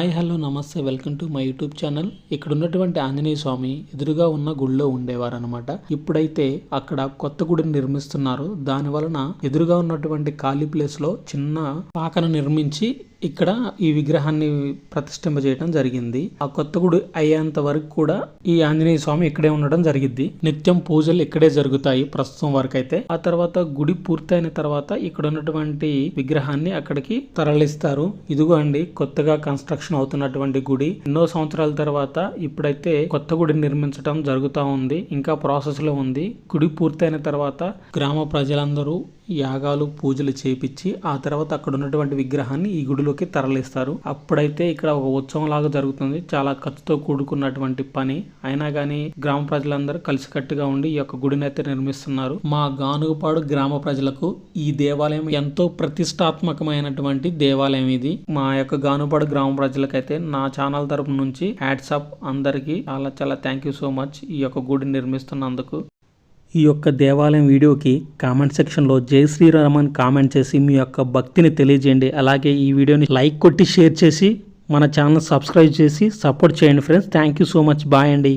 Hi hello నమస్తే welcome to my YouTube channel. ఇక్కడ ఉన్నటువంటి ఆంజనేయ స్వామి ఎదురుగా ఉన్న గుడిలో ఉండేవారు అనమాట. ఇప్పుడైతే అక్కడ కొత్త గుడిని నిర్మిస్తున్నారు. దాని వలన ఎదురుగా ఉన్నటువంటి ఖాళీ ప్లేస్ లో చిన్న పాకను నిర్మించి ఇక్కడ ఈ విగ్రహాన్ని ప్రతిష్ఠింపజేయడం జరిగింది. ఆ కొత్త గుడి అయ్యేంత వరకు కూడా ఈ ఆంజనేయ స్వామి ఇక్కడే ఉండడం జరిగింది. నిత్యం పూజలు ఇక్కడే జరుగుతాయి ప్రస్తుతం వరకు అయితే. ఆ తర్వాత గుడి పూర్తయిన తర్వాత ఇక్కడ ఉన్నటువంటి విగ్రహాన్ని అక్కడికి తరలిస్తారు. ఇదిగో అండి కొత్తగా కన్స్ట్రక్షన్ అవుతున్నటువంటి గుడి. ఎన్నో సంవత్సరాల తర్వాత ఇప్పుడైతే కొత్త గుడిని నిర్మించడం జరుగుతూ ఉంది. ఇంకా ప్రాసెస్ లో ఉంది. గుడి పూర్తయిన తర్వాత గ్రామ ప్రజలందరూ యాగాలు పూజలు చేపించి ఆ తర్వాత అక్కడ ఉన్నటువంటి విగ్రహాన్ని ఈ గుడిలోకి తరలిస్తారు. అప్పుడైతే ఇక్కడ ఒక ఉత్సవం లాగా జరుగుతుంది. చాలా ఖర్చుతో కూడుకున్నటువంటి పని అయినా గానీ గ్రామ ప్రజలందరూ కలిసికట్టుగా ఉండి ఈ యొక్క గుడిని అయితే నిర్మిస్తున్నారు. మా గానుగపాడు గ్రామ ప్రజలకు ఈ దేవాలయం ఎంతో ప్రతిష్టాత్మకమైనటువంటి దేవాలయం ఇది. మా యొక్క గానుగపాడు గ్రామ ప్రజలకైతే నా ఛానల్ తరపు నుంచి హ్యాట్స్ అప్. అందరికీ చాలా చాలా థ్యాంక్ యూ సో మచ్ ఈ యొక్క గుడిని నిర్మిస్తున్నందుకు. ఈ యొక్క దేవాలయం వీడియోకి కామెంట్ సెక్షన్లో జై శ్రీరామ్ అని కామెంట్ చేసి మీ యొక్క భక్తిని తెలియజేయండి. అలాగే ఈ వీడియోని లైక్ కొట్టి షేర్ చేసి మన ఛానల్ సబ్స్క్రైబ్ చేసి సపోర్ట్ చేయండి friends. Thank you so much. Bye అండి.